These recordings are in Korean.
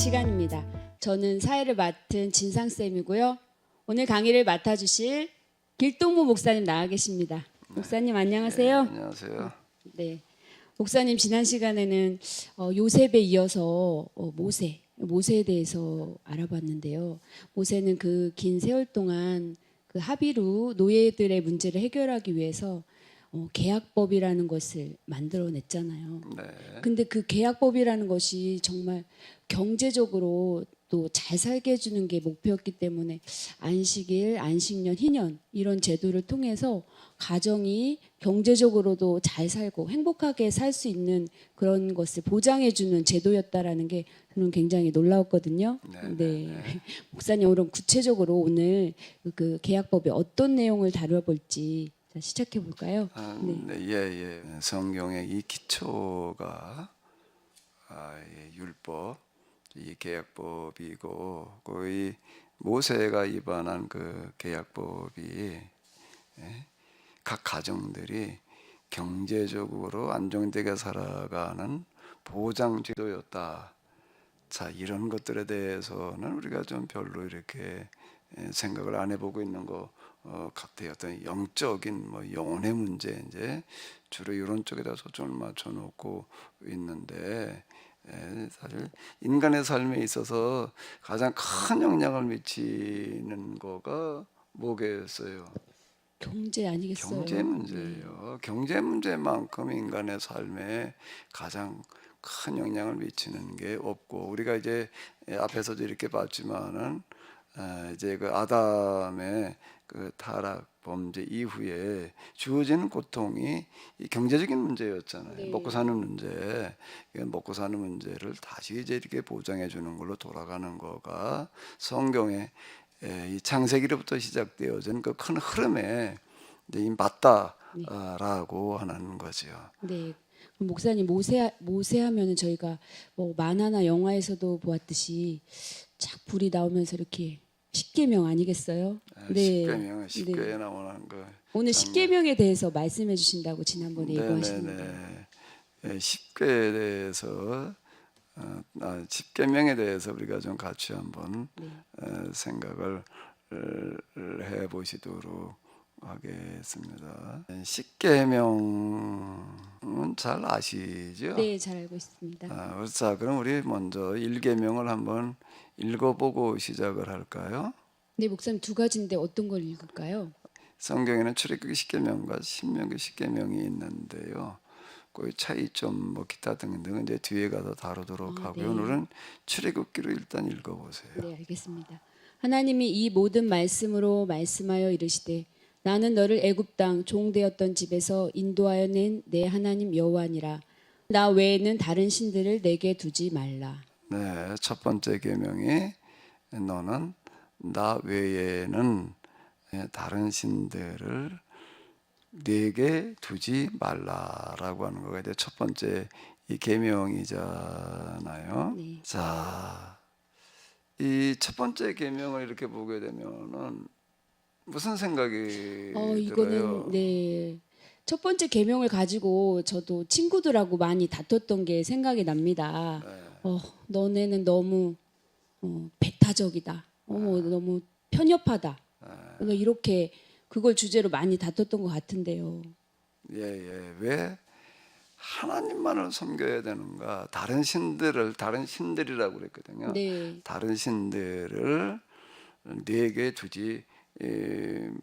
시간입니다. 저는 사회를 맡은 진상쌤이고요. 오늘 강의를 맡아주실 길동무 목사님 나와 계십니다. 목사님 안녕하세요. 네, 안녕하세요. 네, 목사님 지난 시간에는 요셉에 이어서 모세에 대해서 알아봤는데요. 모세는 그 긴 세월 동안 그 합의로 노예들의 문제를 해결하기 위해서 계약법이라는 것을 만들어냈잖아요. 네. 근데 그 계약법이라는 것이 정말 경제적으로 또 잘 살게 해주는 게 목표였기 때문에 안식일, 안식년, 희년 이런 제도를 통해서 가정이 경제적으로도 잘 살고 행복하게 살 수 있는 그런 것을 보장해주는 제도였다라는 게 저는 굉장히 놀라웠거든요. 네. 목사님 오늘 구체적으로 오늘 그 계약법의 어떤 내용을 다뤄볼지 시작해 볼까요? 예. 성경의 이 기초가 율법, 이 계약법이고, 거의 모세가 위반한 그 계약법이 각 가정들이 경제적으로 안정되게 살아가는 보장제도였다. 자, 이런 것들에 대해서는 우리가 좀 별로 이렇게 생각을 안 해보고 있는 것 같아요. 어떤 영적인 영혼의 문제 이제 주로 이런 쪽에다 초점을 맞춰놓고 있는데 사실 인간의 삶에 있어서 가장 큰 영향을 미치는 거가 뭐겠어요? 경제 아니겠어요? 경제 문제예요. 경제 문제만큼 인간의 삶에 가장 큰 영향을 미치는 게 없고, 우리가 이제 앞에서도 이렇게 봤지만은 이제 그 아담의 그 타락 범죄 이후에 주어지는 고통이 이 경제적인 문제였잖아요. 네. 먹고 사는 문제, 먹고 사는 문제를 다시 이제 이렇게 보장해 주는 걸로 돌아가는 거가 성경의 이 창세기로부터 시작되어진 그 큰 흐름에 이제 맞다라고 하는 거죠. 네. 그럼 목사님 모세 하면은 저희가 뭐 만화나 영화에서도 보았듯이 착 불이 나오면서 이렇게 십계명 아니겠어요? 십계명, 십계에 나오는 거. 오늘 십계명에 대해서 말씀해 주신다고 지난번에 예고하셨는데. 십계에 대해서 십계명에 대해서 우리가 좀 같이 한번 생각을 해 보시도록 하겠습니다. 십계명은 잘 아시죠? 네, 잘 알고 있습니다. 자, 그럼 우리 먼저 일계명을 한번 읽어보고 시작을 할까요? 네, 목사님 두 가지인데 어떤 걸 읽을까요? 성경에는 출애굽기 십계명과 신명기 십계명이 있는데요. 그 차이점 기타 등등 이제 뒤에 가서 다루도록 하고요. 네. 오늘은 출애굽기로 일단 읽어보세요. 네, 알겠습니다. 하나님이 이 모든 말씀으로 말씀하여 이르시되 나는 너를 애굽 땅 종되었던 집에서 인도하여 낸 내 하나님 여호와니라. 나 외에는 다른 신들을 내게 두지 말라. 네, 첫 번째 계명이 너는 나 외에는 다른 신들을 내게 두지 말라라고 하는 거가 이제 첫 번째 이 계명이잖아요. 네. 자, 이 첫 번째 계명을 이렇게 보게 되면은 무슨 생각이 들어요? 이거는 네. 첫 번째 계명을 가지고 저도 친구들하고 많이 다퉜던 게 생각이 납니다. 너네는 너무 배타적이다. 너무 편협하다. 그러니까 이렇게 그걸 주제로 많이 다퉜던 것 같은데요. 예. 왜 하나님만을 섬겨야 되는가? 다른 신들이라고 그랬거든요. 네. 다른 신들을 네게 두지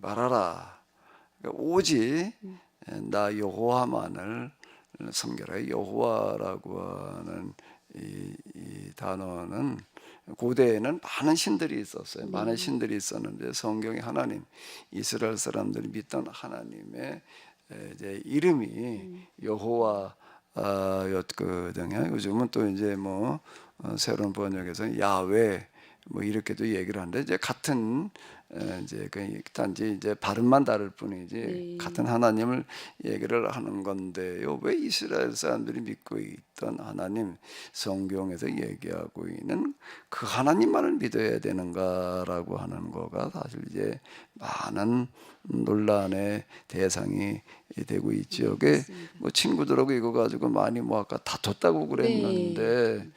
말아라. 그러니까 오직 나 여호와만을 섬겨라. 여호와라고 하는 이 단어는 고대에는 많은 신들이 있었어요. 많은 신들이 있었는데 성경에 하나님, 이스라엘 사람들이 믿던 하나님의 이제 이름이 여호와였거든요. 요즘은 또 이제 새로운 번역에서 야훼 이렇게도 얘기를 하는데 이제 같은 이제 단지 이제 발음만 다를 뿐이지 같은 하나님을 얘기를 하는 건데요. 왜 이스라엘 사람들이 믿고 있던 하나님, 성경에서 얘기하고 있는 그 하나님만을 믿어야 되는가라고 하는 거가 사실 이제 많은 논란의 대상이 되고 있죠. 친구들하고 이거 가지고 많이 아까 다퉜다고 그랬는데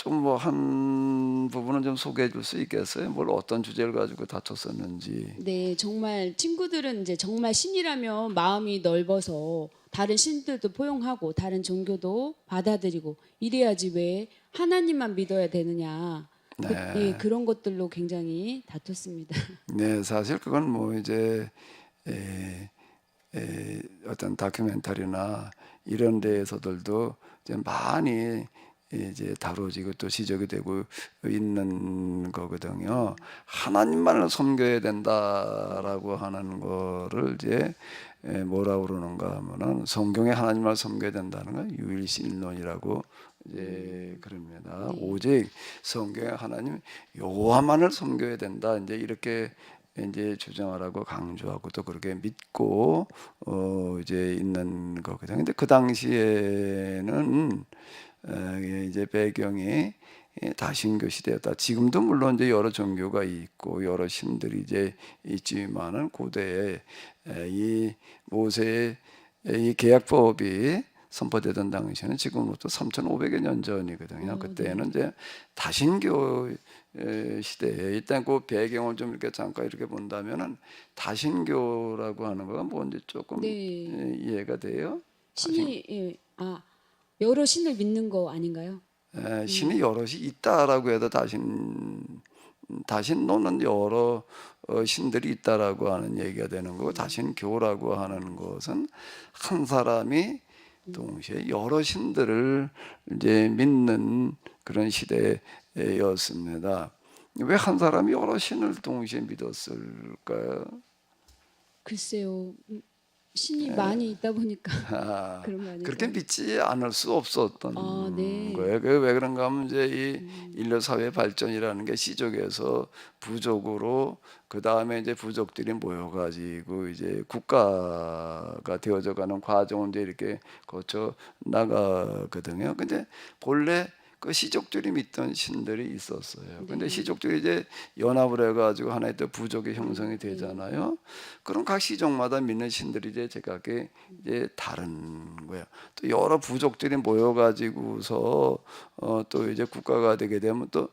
좀 뭐 한 부분은 좀 소개해 줄 수 있겠어요? 뭘 어떤 주제를 가지고 다퉜었는지. 네, 정말 친구들은 이제 정말 신이라면 마음이 넓어서 다른 신들도 포용하고 다른 종교도 받아들이고 이래야지 왜 하나님만 믿어야 되느냐. 예, 네. 그런 것들로 굉장히 다퉜습니다. 네, 사실 그건 뭐 이제 어떤 다큐멘터리나 이런 데에서들도 이제 많이 이제 다뤄지고 또 지적이 되고 있는 거거든요. 하나님만을 섬겨야 된다라고 하는 거를 이제 뭐라고 그러는가 하면은 성경에 하나님만 섬겨야 된다는 건 유일신론이라고 이제 그럽니다. 네. 오직 성경에 하나님 여호와만을 섬겨야 된다. 이제 이렇게 이제 주장하라고 강조하고 또 그렇게 믿고 이제 있는 거거든요. 근데 그 당시에는 이제 배경이 다신교 시대였다. 지금도 물론 이제 여러 종교가 있고 여러 신들이 이제 있지만은 고대에 이 모세의 이 계약법이 선포되던 당시에는 지금부터 3,500여 년 전이거든요. 그때는 이제 다신교 시대에 일단 그 배경을 좀 이렇게 잠깐 이렇게 본다면은 다신교라고 하는 거가 뭔지 조금 네. 이해가 돼요? 신이 여러 신을 믿는 거 아닌가요? 신이 여럿이 있다라고 해도 다신론은 여러 신들이 있다라고 하는 얘기가 되는 거고 다신교라고 하는 것은 한 사람이 동시에 여러 신들을 이제 믿는 그런 시대였습니다. 왜 한 사람이 여러 신을 동시에 믿었을까요? 글쎄요. 신이 많이 있다 보니까 아, 그런 거 그렇게 아닐까요? 믿지 않을 수 없었던 네. 거예요. 그게 왜 그런가 하면 이제 이 인류 사회 발전이라는 게 시족에서 부족으로 그 다음에 이제 부족들이 모여가지고 이제 국가가 되어져 가는 과정을 이제 이렇게 거쳐 나가거든요. 근데 본래 그 시족들이 믿던 신들이 있었어요. 근데 시족들이 이제 연합을 해가지고 하나의 또 부족이 형성이 되잖아요. 그럼 각 시족마다 믿는 신들이 이제 제각기 이제 다른 거예요. 또 여러 부족들이 모여가지고서 또 이제 국가가 되게 되면 또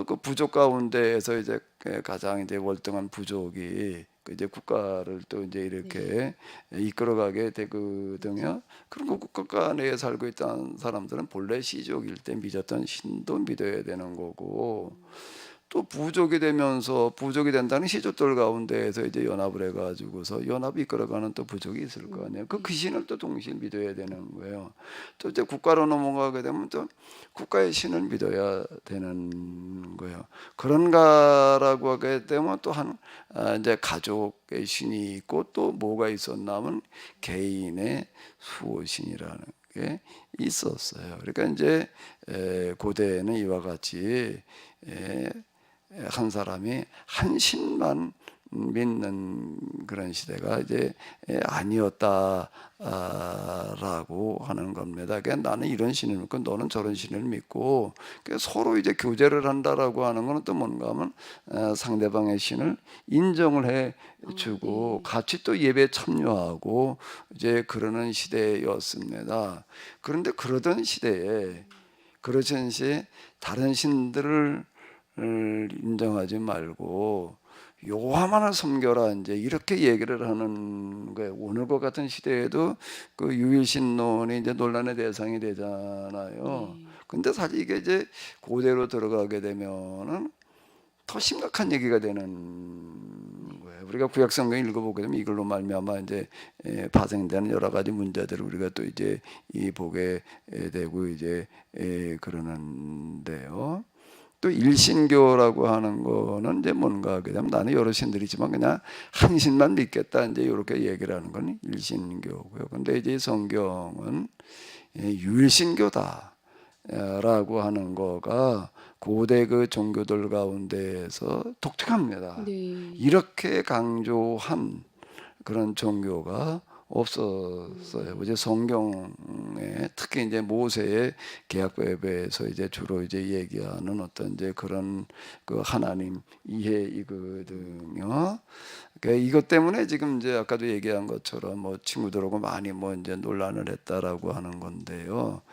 그 부족 가운데에서 이제 가장 이제 월등한 부족이 그 이제 국가를 또 이제 이렇게 이끌어가게 되거든요. 그런 그 국가 내에 살고 있던 사람들은 본래 시족일 때 믿었던 신도 믿어야 되는 거고 또 부족이 되면서 부족이 된다는 시족들 가운데에서 이제 연합을 해가지고서 연합이 이끌어가는 또 부족이 있을 거 아니에요. 그 신을 또 동시에 믿어야 되는 거예요. 또 이제 국가로 넘어가게 되면 또 국가의 신을 믿어야 되는 거예요. 그런가라고 하게 되면 또 이제 가족의 신이 있고 또 뭐가 있었나면 개인의 수호신이라는 게 있었어요. 그러니까 이제 고대에는 이와 같이 한 사람이 한 신만 믿는 그런 시대가 이제 아니었다라고 하는 겁니다. 그러니까 나는 이런 신을 믿고 너는 저런 신을 믿고 서로 이제 교제를 한다라고 하는 것은 또 뭔가 하면 상대방의 신을 인정을 해주고 같이 또 예배에 참여하고 이제 그러는 시대였습니다. 그런데 그러던 시대에 그러던 시에 다른 신들을 인정하지 말고 여호와만을 섬겨라 이제 이렇게 얘기를 하는 거예요. 오늘과 같은 시대에도 그 유일신론이 이제 논란의 대상이 되잖아요. 근데 사실 이게 이제 고대로 들어가게 되면은 더 심각한 얘기가 되는 거예요. 우리가 구약성경 읽어보게 되면 이걸로 말미암아 이제 파생되는 여러 가지 문제들을 우리가 또 이제 보게 되고 이제 그러는데요. 또 일신교라고 하는 거는 이제 뭔가 하게 되면 나는 여러 신들이지만 그냥 한 신만 믿겠다 이제 이렇게 얘기를 하는 건 일신교고요. 근데 이제 성경은 유일신교다라고 하는 거가 고대 그 종교들 가운데에서 독특합니다. 네. 이렇게 강조한 그런 종교가 없었어요. 이제 성경에 특히 이제 모세의 계약법에서 이제 주로 이제 얘기하는 어떤 이제 그런 그 하나님 이해이거든요. 그러니까 이것 때문에 지금 이제 아까도 얘기한 것처럼 뭐 친구들하고 많이 뭐 이제 논란을 했다라고 하는 건데요.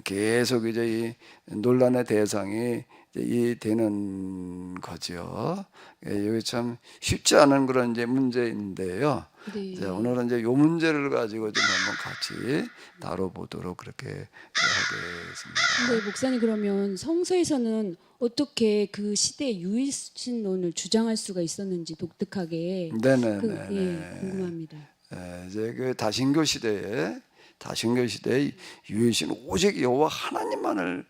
계속 이제 이 논란의 대상이 이 되는 거죠. 여기 참 쉽지 않은 그런 이제 문제인데요. 네. 자, 오늘은 이제 요 문제를 가지고 좀 한번 같이 다뤄보도록 그렇게 하겠습니다. 근데 목사님 그러면 성서에서는 어떻게 그 시대의 유일신론을 주장할 수가 있었는지 독특하게 네네네. 궁금합니다. 이제 그 다신교 시대의 유일신 오직 여호와 하나님만을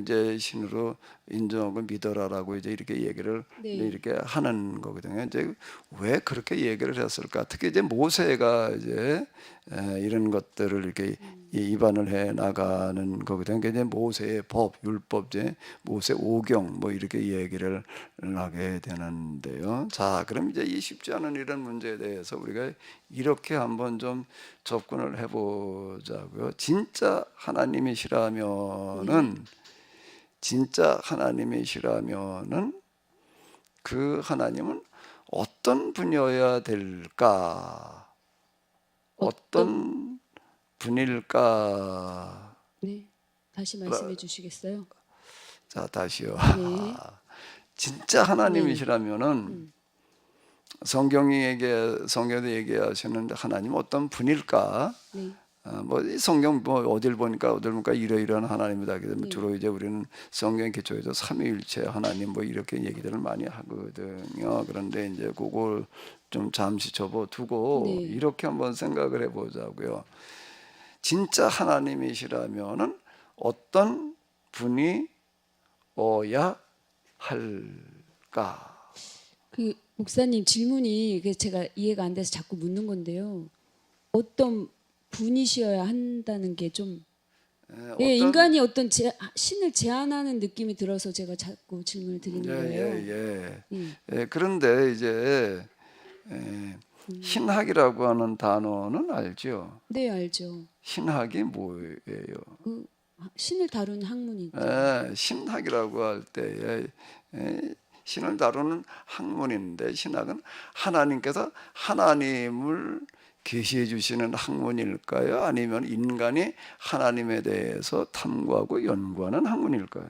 이제 신으로 인정하고 믿어라라고 이제 이렇게 얘기를 네. 이렇게 하는 거거든요. 이제 왜 그렇게 얘기를 했을까? 특히 이제 모세가 이제 이런 것들을 이렇게 위반을 해 나가는 거거든요. 그러니까 이제 모세의 법, 율법, 이제 모세 오경 뭐 이렇게 얘기를 하게 되는데요. 자, 그럼 이제 이 쉽지 않은 이런 문제에 대해서 우리가 이렇게 한번 좀 접근을 해보자고요. 진짜 하나님이시라면은 그 하나님은 어떤 분이어야 될까? 어떤 분일까? 네. 다시 말씀해 주시겠어요? 자, 다시요. 네. 진짜 하나님이시라면은 성경에도 얘기하시는 하나님 어떤 분일까? 네. 뭐이 성경 뭐 어딜 보니까 이러이러한 하나님이다. 네. 주로 이제 우리는 성경 기초에서 삼위일체 하나님 뭐 이렇게 얘기들을 많이 하거든요. 그런데 이제 그걸 좀 잠시 접어두고 네. 이렇게 한번 생각을 해보자고요. 진짜 하나님이시라면은 어떤 분이어야 할까? 그 목사님 질문이 제가 이해가 안 돼서 자꾸 묻는 건데요. 어떤 분이셔야 한다는 게 좀 예, 인간이 어떤 신을 제한하는 느낌이 들어서 제가 자꾸 질문을 드리는 거예요. 예. 예. 그런데 이제 신학이라고 하는 단어는 알죠? 네, 알죠. 신학이 뭐예요? 그 신을 다루는 학문이죠. 신학이라고 할 때에 신을 다루는 학문인데 신학은 하나님께서 하나님을 계시해 주시는 학문일까요? 아니면 인간이 하나님에 대해서 탐구하고 연구하는 학문일까요?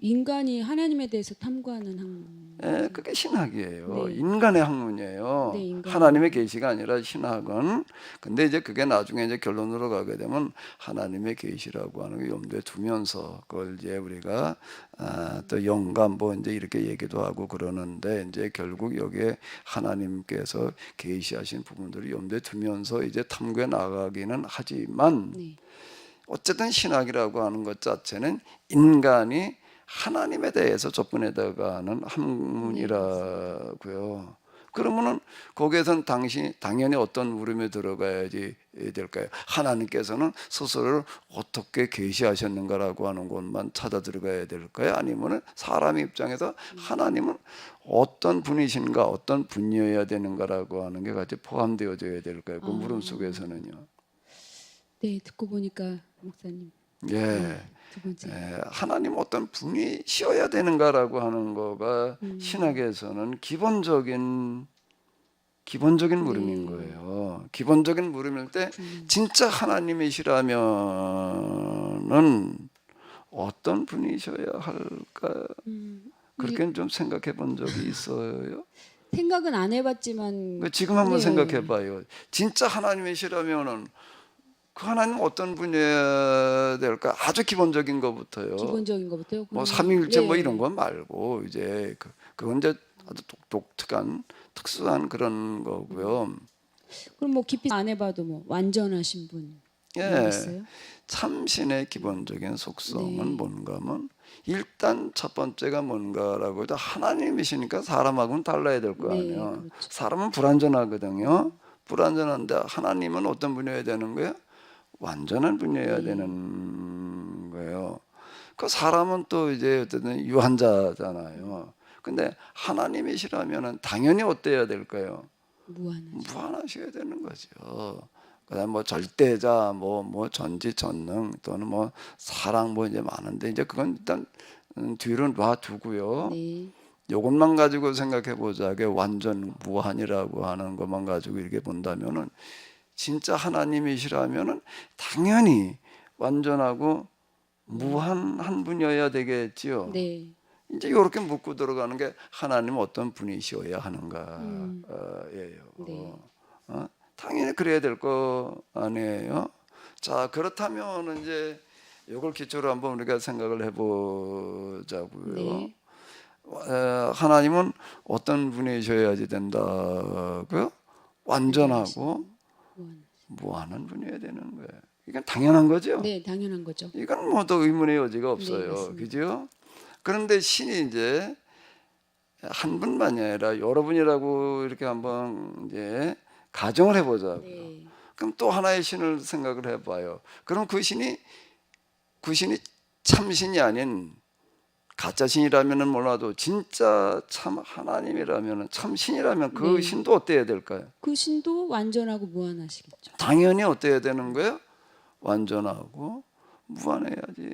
인간이 하나님에 대해서 탐구하는 학문. 그게 신학이에요. 네. 인간의 학문이에요. 네, 인간의 하나님의 계시가 아니라 신학은. 근데 이제 그게 나중에 이제 결론으로 가게 되면 하나님의 계시라고 하는 걸 염두에 두면서 그걸 이제 우리가 또 영감 뭐 이제 이렇게 얘기도 하고 그러는데 이제 결국 여기에 하나님께서 계시하신 부분들을 염두에 두면서 이제 탐구해 나가기는 하지만 네. 어쨌든 신학이라고 하는 것 자체는 인간이 하나님에 대해서 접근해 나가는 학문이라고요. 그러면은 거기에선 당연히 어떤 물음에 들어가야지 될까요? 하나님께서는 스스로를 어떻게 계시하셨는가라고 하는 것만 찾아 들어가야 될까요? 아니면은 사람 입장에서 하나님은 어떤 분이신가, 어떤 분이어야 되는가라고 하는 게 같이 포함되어져야 될까요? 그 물음 속에서는요. 네, 듣고 보니까 목사님. 예. 두 번째. 하나님 어떤 분이셔야 되는가라고 하는 거가 신학에서는 기본적인 물음인 거예요. 기본적인 물음일 때 진짜 하나님이시라면은 어떤 분이셔야 할까? 그렇게 좀 생각해 본 적이 있어요? 생각은 안 해봤지만 지금 한번 네. 생각해 봐요. 진짜 하나님이시라면은 그 하나님 어떤 분이어야 될까? 아주 기본적인 것부터요. 기본적인 것부터요. 뭐 삼위일체 뭐 네. 이런 건 말고 이제 그건 이제 아주 특수한 그런 거고요. 그럼 뭐 깊이 안 해봐도 뭐 완전하신 분 예, 있어요? 참신의 기본적인 속성은 네. 뭔가 하면 일단 첫 번째가 뭔가라고 해도 하나님이시니까 사람하고는 달라야 될 거 네, 아니에요. 그렇죠. 사람은 불완전하거든요. 불완전한데 하나님은 어떤 분이어야 되는 거예요? 완전한 분이어야 되는 거예요. 그 사람은 또 이제 어쨌든 유한자잖아요. 근데 하나님이시라면은 당연히 어때야 될까요? 무한하셔야 되는 거죠. 그다음 뭐 절대자, 뭐 전지전능 또는 뭐 사랑 뭐 이제 많은데 이제 그건 일단 뒤로 놔두고요. 네. 이것만 가지고 생각해 보자게 완전 무한이라고 하는 것만 가지고 이렇게 본다면은 진짜 하나님이시라면은 당연히 완전하고 무한한 분이어야 되겠지요. 네. 이제 이렇게 묻고 들어가는 게 하나님 어떤 분이셔야 하는가예요. 네. 당연히 그래야 될 거 아니에요. 자, 그렇다면 이제 이걸 기초로 한번 우리가 생각을 해보자고요. 네. 하나님은 어떤 분이셔야지 된다고요? 완전하고 무한한 분이어야 되는 거예요. 이건 당연한 거죠. 네, 당연한 거죠. 이건 뭐 더 의문의 여지가 네, 없어요. 맞습니다. 그죠? 그런데 신이 이제 한 분만이 아니라 여러분이라고 이렇게 한번 이제 가정을 해보자고요. 네. 그럼 또 하나의 신을 생각을 해봐요. 그럼 그 신이 참신이 아닌 가짜 신이라면은 몰라도 진짜 참 하나님이라면은 참 신이라면 그 네. 신도 어때야 될까요? 그 신도 완전하고 무한하시겠죠. 당연히 어때야 되는 거예요? 완전하고 무한해야지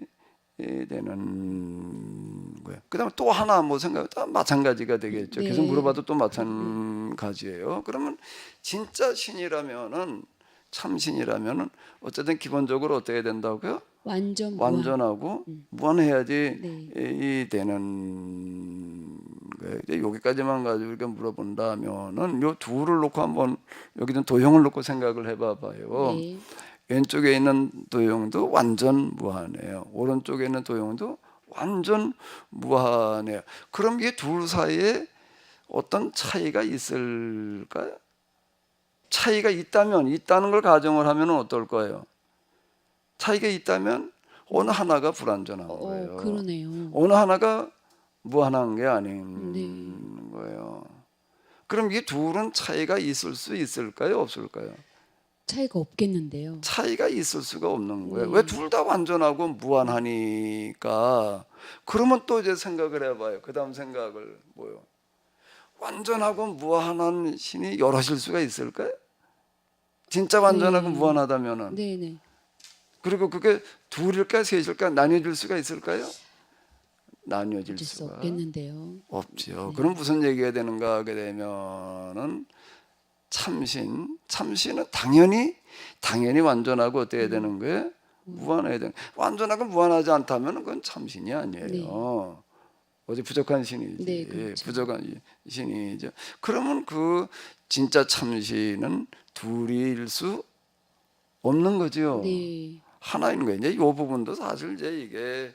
되는 거예요. 그다음에 또 하나 뭐 생각 다 마찬가지가 되겠죠. 네. 계속 물어봐도 또 마찬가지예요. 그러면 진짜 신이라면은 참 신이라면은 어쨌든 기본적으로 어떻게 된다고요? 완전 무한. 완전하고 무한해야지 네. 이 되는 거예요. 이제 여기까지만 가지고 이렇게 물어본다면은 요 둘을 놓고 한번 여기는 도형을 놓고 생각을 해봐봐요. 네. 왼쪽에 있는 도형도 완전 무한해요. 오른쪽에 있는 도형도 완전 무한해요. 그럼 이 둘 사이에 어떤 차이가 있을까요? 차이가 있다는 걸 가정을 하면 어떨 거예요? 차이가 있다면 어느 하나가 불완전한 거예요. 그러네요. 어느 하나가 무한한 게 아닌 거예요. 그럼 이 둘은 차이가 있을 수 있을까요? 없을까요? 차이가 없겠는데요. 차이가 있을 수가 없는 거예요. 왜 둘 다 완전하고 무한하니까. 그러면 또 이제 생각을 해봐요. 그 다음 생각을 뭐요? 완전하고 무한한 신이 여럿일 수가 있을까요? 진짜 완전하고 네. 무한하다면은. 네네. 그리고 그게 둘일까 셋일까 나뉘어질 수가 있을까요? 나뉘어질 어쩔 수 수가 없겠는데요. 없죠. 그럼 무슨 얘기가 되는가 하게 되면은 참신은 당연히 완전하고 어때야 되는 거예요? 무한해야 되는. 완전하고 무한하지 않다면 그건 참신이 아니에요. 어디 부족한 신이지. 네, 그렇죠. 부족한 신이죠. 그러면 그 진짜 참신은 둘일 수 없는 거죠. 네. 하나인 거예요. 이제 이 부분도 사실 이제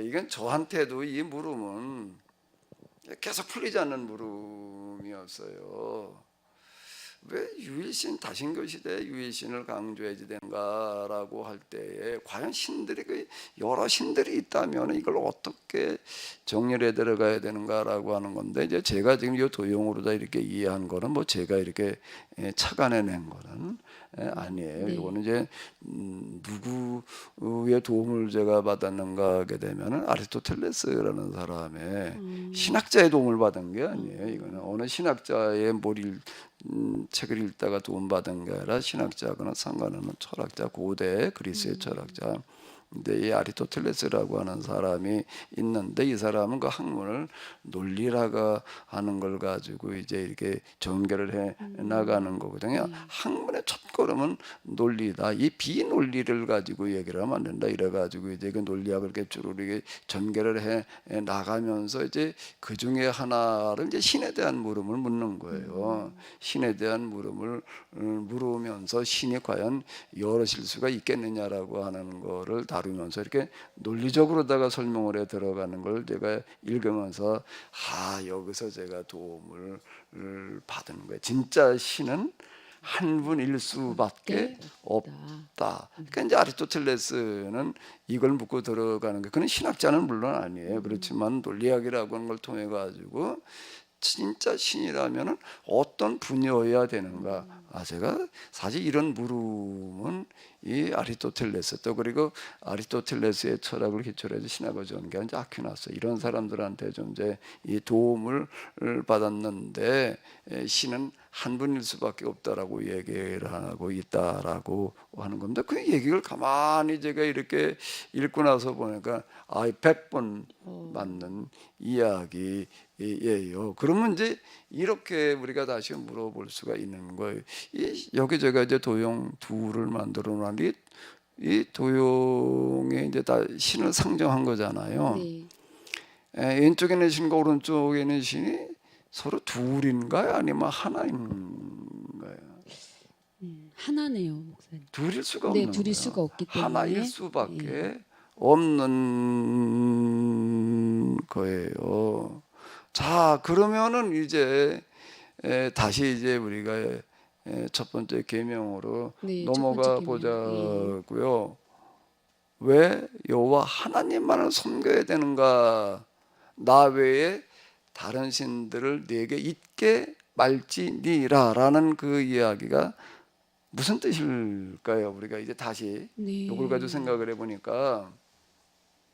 이건 저한테도 이 물음은 계속 풀리지 않는 물음이었어요. 왜 유일신 다신교 시대에 유일신을 강조해야 되는가라고 할 때에 과연 신들이 여러 신들이 있다면 이걸 어떻게 정렬해 들어가야 되는가라고 하는 건데 이제 제가 지금 이 도용으로 다 이렇게 이해한 거는 뭐 제가 이렇게 착안해낸 거는 아니에요. 네. 이거는 이제 누구의 도움을 제가 받았는가 하게 되면은 아리스토텔레스라는 사람의 신학자의 도움을 받은 게 아니에요. 이거는 어느 신학자의 책을 읽다가 도움받은 게 아니라 신학자하고는 상관없는 철학자, 고대 그리스의 철학자. 근데 이 아리스토텔레스라고 하는 사람이 있는데 이 사람은 그 학문을 논리라고 하는 걸 가지고 이제 이렇게 전개를 해 나가는 거거든요. 학문의 첫걸음은 논리다. 이 비논리를 가지고 얘기를 하면 안 된다. 이래 가지고 이제 그 논리학을 이렇게 쭉 이렇게 전개를 해 나가면서 이제 그 중에 하나를 이제 신에 대한 물음을 묻는 거예요. 신에 대한 물음을 물으면서 신이 과연 여럿일 수가 있겠느냐라고 하는 거를 다루면서 이렇게 논리적으로다가 설명을 해 들어가는 걸 제가 읽으면서 여기서 제가 도움을 받은 거예요. 진짜 신은 한 분일 수밖에 없다. 그러니까 이제 아리스토텔레스는 이걸 묻고 들어가는 게 그는 신학자는 물론 아니에요. 그렇지만 논리학이라고 하는 걸 통해 가지고 진짜 신이라면은 어떤 분이어야 되는가? 제가 사실 이런 물음은 이 아리스토텔레스 또 그리고 아리스토텔레스의 철학을 기초로 해서 신학을 전개한 아퀴나스 이런 사람들한테 좀 이제 이 도움을 받았는데 신은 한 분일 수밖에 없다라고 얘기를 하고 있다라고 하는 겁니다. 그 얘기를 가만히 제가 이렇게 읽고 나서 보니까 100번 맞는 이야기예요. 그러면 이제 이렇게 우리가 다시 물어볼 수가 있는 거예요. 여기 제가 이제 도형 둘을 만들어 놨는데 이 도형에 이제 다 신을 상정한 거잖아요. 네. 왼쪽에 있는 신과 오른쪽에 있는 신이 서로 둘인가요? 아니면 하나인가요? 하나네요, 목사님. 둘일 수가 네, 없는 둘일 거예요. 수가 없기 때문에 하나일 수밖에 없는 거예요. 자, 그러면은 이제 다시 이제 우리가 첫 번째 계명으로 네, 넘어가 첫 번째 계명. 보자고요. 왜 여호와 하나님만을 섬겨야 되는가? 나 외에 다른 신들을 네게 있게 말지니라라는 그 이야기가 무슨 뜻일까요? 우리가 이제 다시 네. 이걸 가지고 생각을 해보니까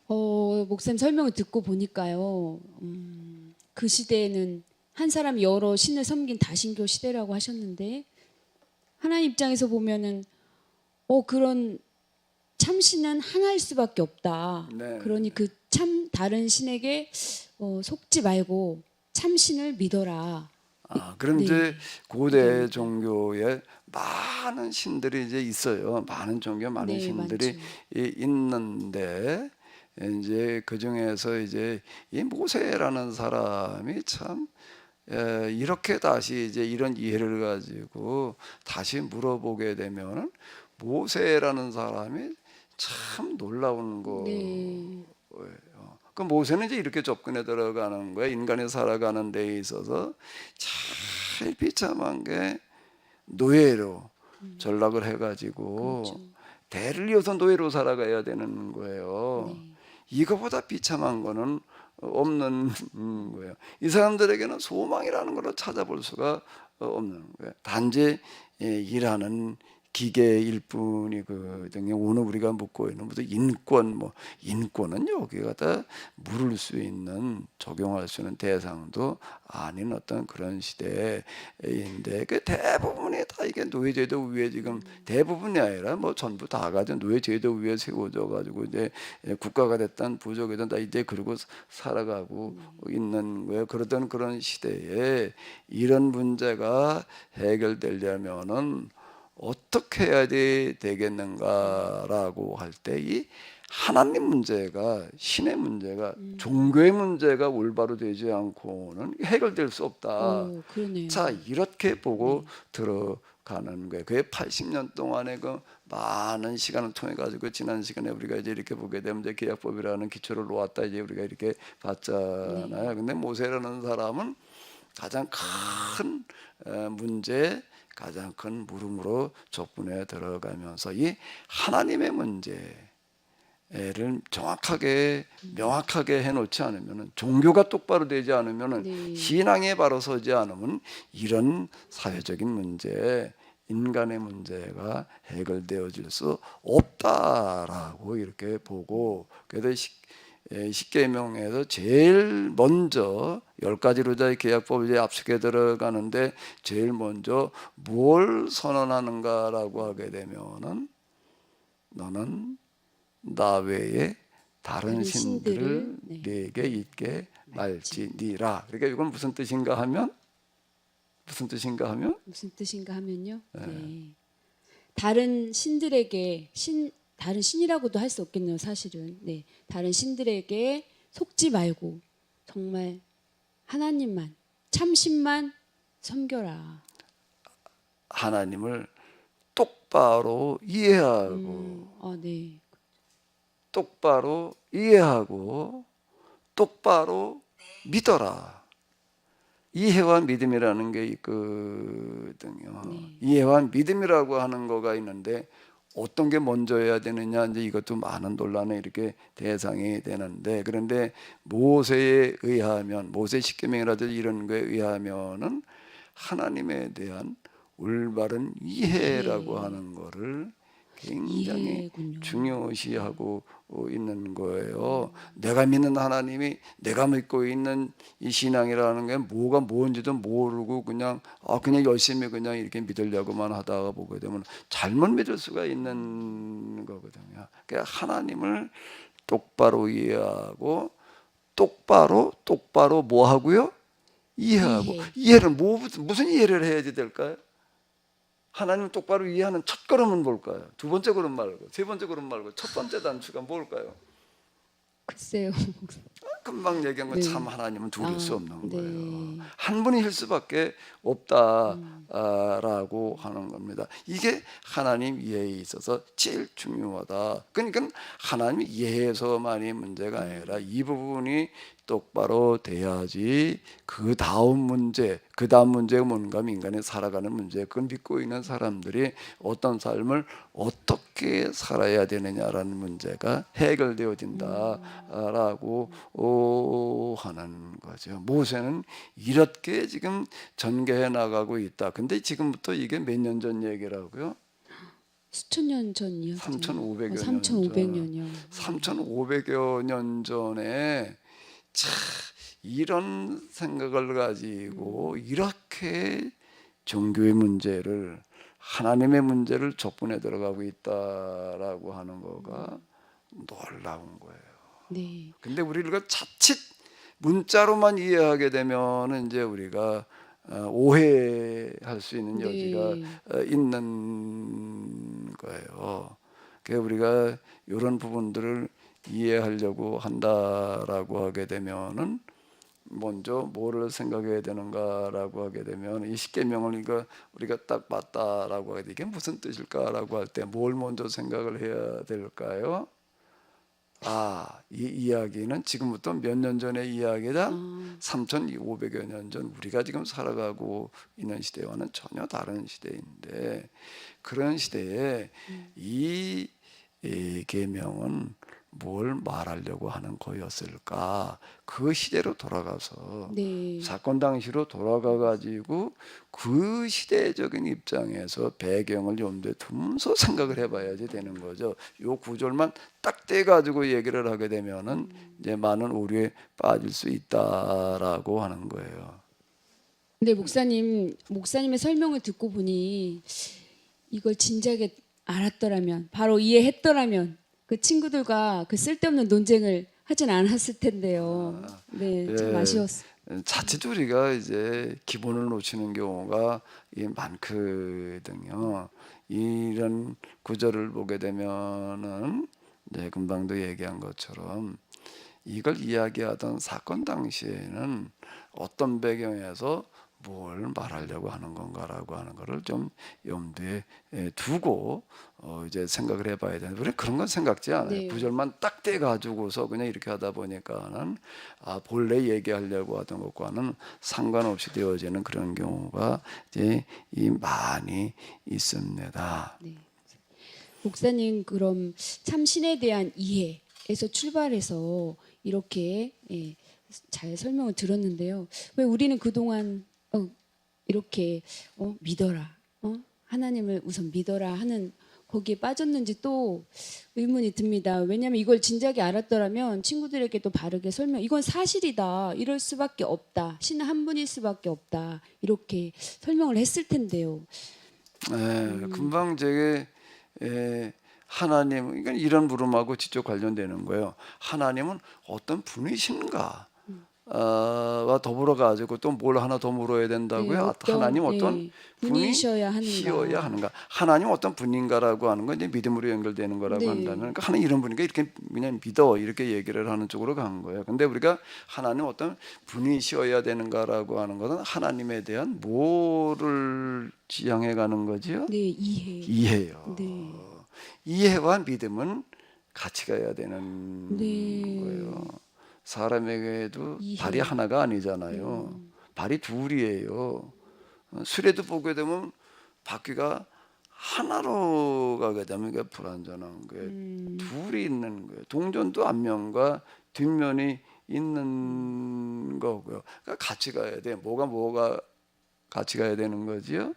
목사님 설명을 듣고 보니까요. 그 시대에는 한 사람이 여러 신을 섬긴 다신교 시대라고 하셨는데 하나님 입장에서 보면은 그런 참신은 하나일 수밖에 없다. 네. 그러니 그 참 다른 신에게 속지 말고 참신을 믿어라. 그럼 네. 이제 고대 종교에 많은 신들이 이제 있어요. 많은 종교, 많은 네, 신들이 많죠. 있는데 이제 그 중에서 이제 이 모세라는 사람이 참 이렇게 다시 이제 이런 이해를 가지고 다시 물어보게 되면은 모세라는 사람이 참 놀라운 네. 거예요. 그 모세는 이제 이렇게 접근해 들어가는 거예요. 인간이 살아가는 데 있어서 제일 비참한 게 노예로 전락을 해가지고 그렇죠. 대를 이어서 노예로 살아가야 되는 거예요. 네. 이거보다 비참한 거는 없는 거예요. 이 사람들에게는 소망이라는 걸 찾아볼 수가 없는 거예요. 단지 일하는 기계일 뿐이거든요. 오늘 우리가 묻고 있는 무슨 인권, 인권은 여기가 다 물을 수 있는 적용할 수 있는 대상도 아닌 어떤 그런 시대인데 그 대부분이 다 이게 노예제도 위에 지금 대부분이 아니라 전부 다 가지고 노예제도 위에 세워져 가지고 이제 국가가 됐든 부족이든 다 이제 그러고 살아가고 있는 거예요. 그러던 그런 시대에 이런 문제가 해결되려면은 어떻게 해야 되겠는가라고 할 때 이 하나님 문제가 신의 문제가 종교의 문제가 올바로 되지 않고는 해결될 수 없다. 그러네요. 자, 이렇게 보고 들어가는 거예요. 그게 80년 동안의 그 많은 시간을 통해 가지고 지난 시간에 우리가 이제 이렇게 보게 되면 이제 계약법이라는 기초를 놓았다 이제 우리가 이렇게 봤잖아요. 근데 모세라는 사람은 가장 큰 문제, 가장 큰 물음으로 접근해 들어가면서 이 하나님의 문제를 정확하게 명확하게 해놓지 않으면 종교가 똑바로 되지 않으면 네. 신앙에 바로 서지 않으면 이런 사회적인 문제, 인간의 문제가 해결되어질 수 없다라고 이렇게 보고 그래서 십계명에서 제일 먼저 10가지로 계약법을 이제 앞서게 들어가는데 제일 먼저 뭘 선언하는가라고 하게 되면은 너는 나 외에 다른 신들을 네게 있게 말지니라. 그러니까 이건 무슨 뜻인가 하면 무슨 뜻인가 하면요. 네. 다른 신들에게 다른 신이라고도 할 수 없겠네요, 사실은. 네. 다른 신들에게 속지 말고 정말 하나님만, 참신만 섬겨라. 하나님을 똑바로 이해하고 네. 똑바로 이해하고 똑바로 믿어라. 이해와 믿음이라는 게 있거든요. 이해와 믿음이라고 하는 거가 있는데 어떤 게 먼저 해야 되느냐 이제 이것도 많은 논란의 이렇게 대상이 되는데 그런데 모세에 의하면 모세 십계명이라든지 이런 거에 의하면은 하나님에 대한 올바른 이해라고 하는 거를 굉장히 이해군요. 중요시하고 있는 거예요. 내가 믿는 하나님이 내가 믿고 있는 이 신앙이라는 게 뭐가 뭔지도 모르고 그냥 열심히 그냥 이렇게 믿으려고만 하다가 보게 되면 잘못 믿을 수가 있는 거거든요. 그러니까 하나님을 똑바로 이해하고 똑바로 뭐 하고요? 이해하고. 이해를 무슨 이해를 해야지 될까요? 하나님 똑바로 이해하는 첫 걸음은 뭘까요? 두 번째 걸음 말고, 세 번째 걸음 말고 첫 번째 단추가 뭘까요? 글쎄요. 금방 얘기한 건 네. 참 하나님은 둘일 수 없는 네. 거예요. 한 분이실 수밖에 없다라고 하는 겁니다. 이게 하나님 이해에 있어서 제일 중요하다. 그러니까 하나님 이해에서만이 문제가 아니라 이 부분이 똑바로 돼야지 그 다음 문제가 뭔가 하면 인간이 살아가는 문제, 그걸 믿고 있는 사람들이 어떤 삶을 어떻게 살아야 되느냐라는 문제가 해결되어진다라고 하는 거죠. 모세는 이렇게 지금 전개해 나가고 있다. 근데 지금부터 이게 몇 년 전 얘기라고요? 수천 년 전 이야기. 3,500여 년 3,500년이요. 3,500여 년 전에 참 이런 생각을 가지고 이렇게 종교의 문제를 하나님의 문제를 접근해 들어가고 있다라고 하는 거가 놀라운 거예요. 네. 근데 우리가 자칫 문자로만 이해하게 되면 이제 우리가 오해할 수 있는 여지가 있는 거예요. 그러니까 우리가 이런 부분들을 이해하려고 한다라고 하게 되면은 먼저 뭐를 생각해야 되는가라고 하게 되면 이 십계명을 우리가 딱 봤다라고 하게 되 이게 무슨 뜻일까라고 할 때 뭘 먼저 생각을 해야 될까요? 이 이야기는 지금부터 몇 년 전의 이야기다. 3,500여 년 전 우리가 지금 살아가고 있는 시대와는 전혀 다른 시대인데 그런 시대에 이 계명은 뭘 말하려고 하는 거였을까? 그 시대로 돌아가서 사건 당시로 돌아가 가지고 그 시대적인 입장에서 배경을 염두에 두면서 생각을 해봐야지 되는 거죠. 요 구절만 딱 떼 가지고 얘기를 하게 되면은 이제 많은 오류에 빠질 수 있다라고 하는 거예요. 근데 목사님의 설명을 듣고 보니 이걸 진작에 알았더라면, 바로 이해했더라면 그 친구들과 그 쓸데없는 논쟁을 하진 않았을 텐데요. 네, 참 아쉬웠어요. 자칫 우리가 이제 기본을 놓치는 경우가 많거든요. 이런 구절을 보게 되면은 이제 금방도 얘기한 것처럼 이걸 이야기하던 사건 당시에는 어떤 배경에서 뭘 말하려고 하는 건가라고 하는 거를 좀 염두에 두고 이제 생각을 해봐야 되는데 우리 그런 건 생각지 않아요. 구절만 딱 떼 가지고서 그냥 이렇게 하다 보니까는 본래 얘기하려고 하던 것과는 상관없이 되어지는 그런 경우가 이제 많이 있습니다. 네. 목사님, 그럼 참 신에 대한 이해에서 출발해서 이렇게 잘 설명을 들었는데요. 왜 우리는 그동안 이렇게 믿어라, 하나님을 우선 믿어라 하는 거기에 빠졌는지 또 의문이 듭니다. 왜냐하면 이걸 진작에 알았더라면 친구들에게 또 바르게 이건 사실이다, 이럴 수밖에 없다, 신 한 분일 수밖에 없다, 이렇게 설명을 했을 텐데요. 금방 제게 하나님, 그러니까 이런 물음하고 직접 관련되는 거예요. 하나님은 어떤 분이신가? 와 더불어 가지고 또 뭘 하나 더 물어야 된다고요? 하나님 어떤 분이셔야 하는가? 하나님 어떤 분인가라고 하는 건 이제 믿음으로 연결되는 거라고 한다면, 그러니까 하나님 이런 분이니까 이렇게 그냥 믿어 이렇게 얘기를 하는 쪽으로 간 거예요. 근데 우리가 하나님 어떤 분이셔야 되는가라고 하는 것은 하나님에 대한 뭐를 지향해 가는 거지요? 네, 이해요. 네. 이해와 믿음은 같이 가야 되는 거예요. 사람에게도 발이 하나가 아니잖아요. 발이 둘이에요. 수레도 보게 되면 바퀴가 하나로 가게 되면 그게 불완전한 거예요. 둘이 있는 거예요. 동전도 앞면과 뒷면이 있는 거고요. 그러니까 같이 가야 돼. 뭐가 같이 가야 되는 거지요?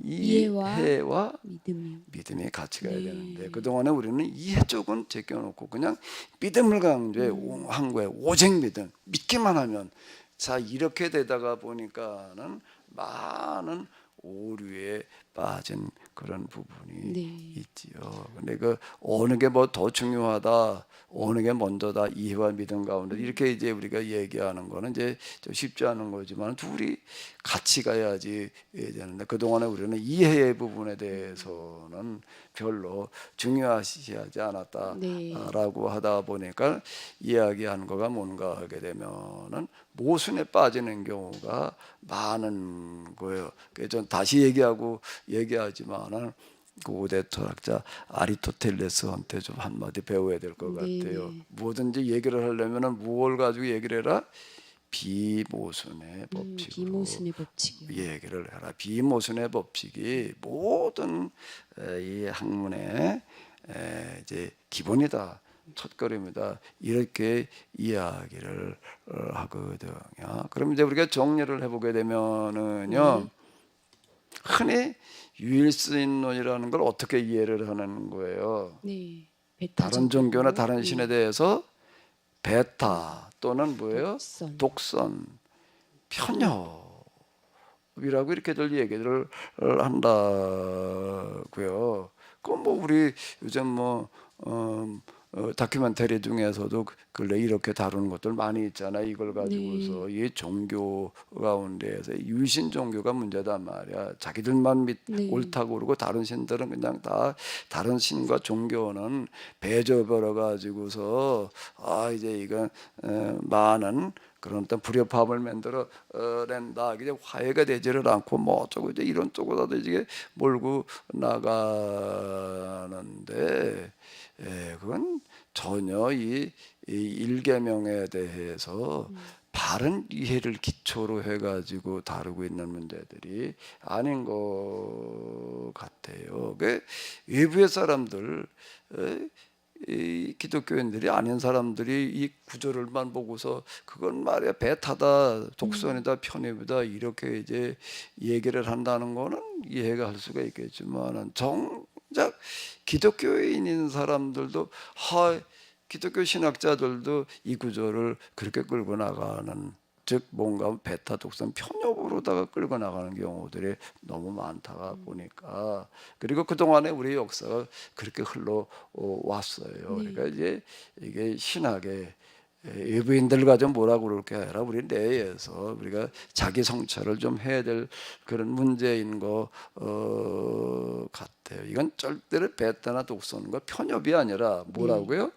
이해와 믿음이요. 믿음이 같이 가야 네. 되는데 그동안에 우리는 이해 쪽은 제껴놓고 그냥 믿음을 강조한 거예요. 오직 믿음. 믿기만 하면. 자, 이렇게 되다가 보니까는 많은 오류에 빠진 그런 부분이 네. 있지요. 근데 그 어느 게 뭐 더 중요하다, 어느 게 먼저다, 이해와 믿음 가운데 이렇게 이제 우리가 얘기하는 거는 이제 좀 쉽지 않은 거지만 둘이 같이 가야지 되는데 그 동안에 우리는 이해의 부분에 대해서는 별로 중요하지 네. 않았다라고 하다 보니까 이야기한 거가 뭔가 하게 되면은 모순에 빠지는 경우가 많은 거예요. 그래서 전 다시 얘기하지만은 그 고대 철학자 아리토텔레스한테 좀 한마디 배워야 될 것 네. 같아요. 뭐든지 얘기를 하려면은 무엇을 가지고 얘기를 해라? 비모순의 법칙으로 비모순의 법칙이요. 얘기를 해라. 비모순의 법칙이 모든 이 학문의 이제 기본이다. 첫걸음이다. 이렇게 이야기를 하거든요. 그럼 이제 우리가 정리를 해보게 되면은요, 흔히 유일신론이라는 걸 어떻게 이해를 하는 거예요? 네. 다른 종교나 다른 네. 신에 대해서 베타 또는 뭐예요? 독선. 편협이라고 이렇게들 얘기를 한다고요. 그건 뭐 우리 요즘 뭐 다큐멘터리 중에서도 근래 이렇게 다루는 것들 많이 있잖아요. 이걸 가지고서 이 종교 가운데에서 유신 종교가 문제단 말이야. 자기들만 네. 옳다고 그러고 다른 신들은 그냥 다 다른 신과 종교는 배조벌어 가지고서 이제 이건 많은 그런 어떤 불협화음을 만들어 낸다. 이제 화해가 되지를 않고 뭐 어쩌고 이제 이런 쪽으로도 이제 몰고 나가는데, 그건 전혀 이 일계명에 대해서 바른 이해를 기초로 해가지고 다루고 있는 문제들이 아닌 것 같아요. 그 외부의 사람들, 이 기독교인들이 아닌 사람들이 이 구조를만 보고서 그건 말이야 베타다, 독선이다, 편협이다 이렇게 이제 얘기를 한다는 거는 이해가 할 수가 있겠지만은 정작 기독교인인 사람들도 기독교 신학자들도 이 구조를 그렇게 끌고 나가는, 즉 뭔가 베타 독선 편협으로다가 끌고 나가는 경우들이 너무 많다가 보니까, 그리고 그동안에 우리 역사가 그렇게 흘러 왔어요. 그러니까 이제 이게 신학의 외부인들과 좀 뭐라고 그럴 게 아니라 우리 내에서 우리가 자기 성찰을 좀 해야 될 그런 문제인 것 같아요. 이건 절대로 베타나 독선과 편협이 아니라 뭐라고요?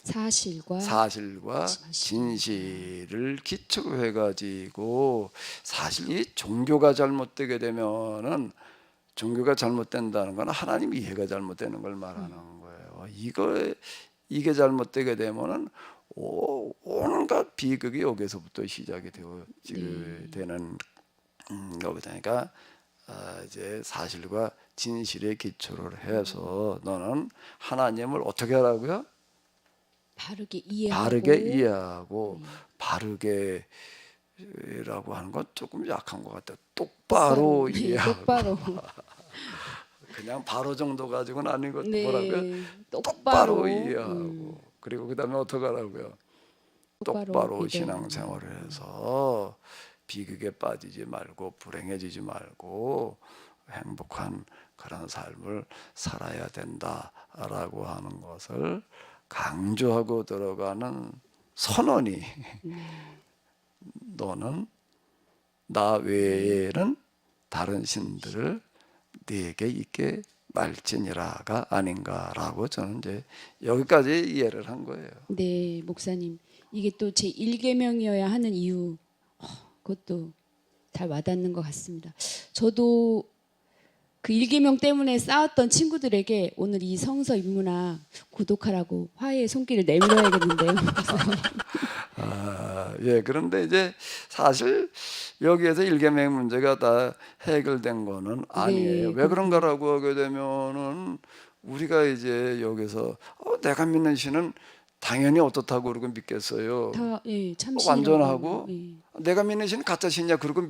사실과 진실을 기초로 해가지고, 사실 이 종교가 잘못되게 되면은 종교가 잘못된다는 건 하나님 이해가 잘못되는 걸 말하는 거예요. 이게 잘못되게 되면은 온갖 비극이 여기서부터 시작이 되는 거니까 이제 사실과 진실의 기초를 해서 너는 하나님을 어떻게 하라고요? 바르게 이해하고 바르게라고 하는 건 조금 약한 것 같아요. 똑바로 이해하고. 똑바로. 그냥 바로 정도 가지고는 아닌 것. 네. 뭐라고요? 똑바로 이해하고. 그리고 그다음에 어떻게 하라고요? 똑바로 신앙생활을 해서 비극에 빠지지 말고 불행해지지 말고 행복한 그런 삶을 살아야 된다라고 하는 것을 강조하고 들어가는 선언이 너는 나 외에는 다른 신들을 네게 있게 말지니라가 아닌가라고 저는 이제 여기까지 이해를 한 거예요. 네, 목사님. 이게 또 제 1계명이어야 하는 이유, 그것도 잘 와닿는 것 같습니다. 저도 그 1계명 때문에 싸웠던 친구들에게 오늘 이 성서 인문학 구독하라고 화해의 손길을 내밀어야겠는데요. 그런데 이제 사실 여기에서 1계명 문제가 다 해결된 거는 아니에요. 왜 그런가라고 하게 되면은 우리가 이제 여기서 내가 믿는 신은 당연히 어떻다고 그러고 믿겠어요. 다 예, 참신이라고 완전하고 하면, 예. 내가 믿는 신은 가짜 신이야 그러고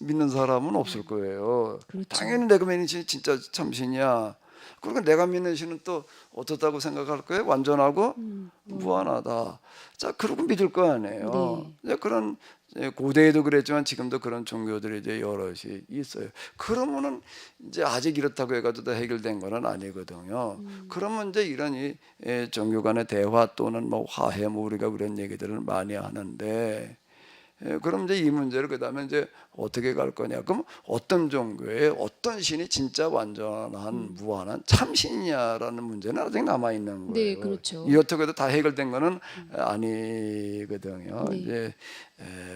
믿는 사람은 없을 거예요. 그렇죠. 당연히 내가 믿는 신이 진짜 참신이야. 그리고 내가 믿는 신은 또 어떻다고 생각할 거예요? 완전하고 무한하다. 자, 그러고 믿을 거 아니에요. 네. 이제 그런 고대에도 그랬지만 지금도 그런 종교들이 이제 여럿이 있어요. 그러면은 이제 아직 이렇다고 해가지고 다 해결된 거는 아니거든요. 그러면 이제 이런 이 종교 간의 대화 또는 뭐 화해 뭐 우리가 그런 얘기들을 많이 하는데 그럼 이제 이 문제를 그다음에 이제 어떻게 갈 거냐? 그럼 어떤 종교에 어떤 신이 진짜 완전한 무한한 참신이냐라는 문제는 아직 남아 있는 거예요. 네, 그렇죠. 이렇다고 해도 다 해결된 거는 아니거든요. 네. 이제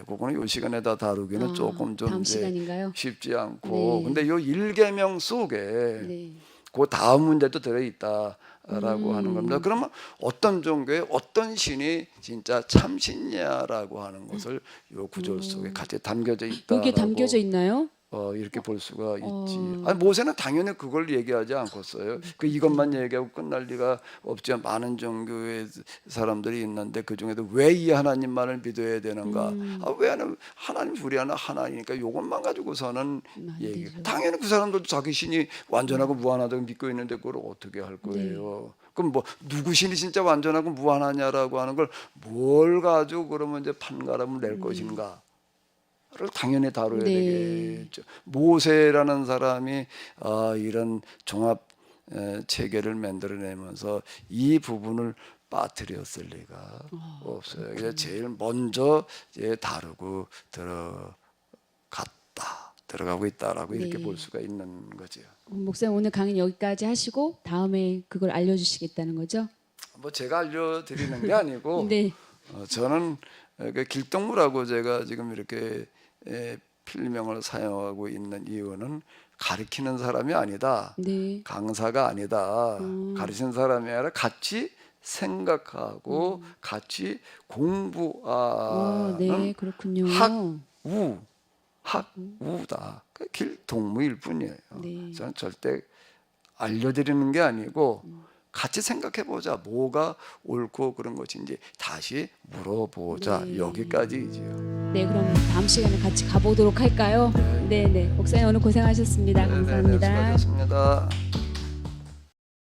그거는 이 시간에 다 다루기는 조금 좀 다음 이제 시간인가요? 쉽지 않고 네. 근데 요 일계명 속에 네. 그 다음 문제도 들어 있다라고 하는 겁니다. 그러면 어떤 종교에 어떤 신이 진짜 참신냐라고 하는 것을 요 구절 속에 같이 담겨져 있다. 여기에 담겨져 있나요? 이렇게 볼 수가 있지. 어. 아니, 모세는 당연히 그걸 얘기하지 않겠어요. 그 이것만 얘기하고 끝날 리가 없죠. 많은 종교의 사람들이 있는데 그 중에도 왜 이 하나님만을 믿어야 되는가? 왜 하나님 우리 하나니까 이것만 가지고서는 안 얘기. 되죠. 당연히 그 사람들도 자기 신이 완전하고 무한하다고 믿고 있는데 그걸 어떻게 할 거예요? 그럼 뭐 누구 신이 진짜 완전하고 무한하냐라고 하는 걸 뭘 가지고 그러면 이제 판가름을 낼 것인가? 를 당연히 다뤄야 네. 되겠죠. 모세라는 사람이 이런 종합 체계를 만들어내면서 이 부분을 빠뜨렸을 리가 없어요. 그래서 제일 먼저 이제 다루고 들어가고 있다라고 이렇게 네. 볼 수가 있는 거죠. 목사님 오늘 강의 여기까지 하시고 다음에 그걸 알려주시겠다는 거죠? 뭐 제가 알려드리는 게 아니고 네. 저는 그 길동무라고 제가 지금 이렇게 필명을 사용하고 있는 이유는 가르치는 사람이 아니다. 네. 강사가 아니다. 가르치는 사람이 아니라 같이 생각하고 같이 공부하는 네, 그렇군요. 학우다. 그 길동무일 뿐이에요. 네. 저는 절대 알려드리는 게 아니고 같이 생각해 보자. 뭐가 옳고 그런 것인지 다시 물어보자. 네. 여기까지이지요. 네, 그럼 다음 시간에 같이 가보도록 할까요? 네, 네. 목사님 오늘 고생하셨습니다. 네, 감사합니다. 수고하셨습니다.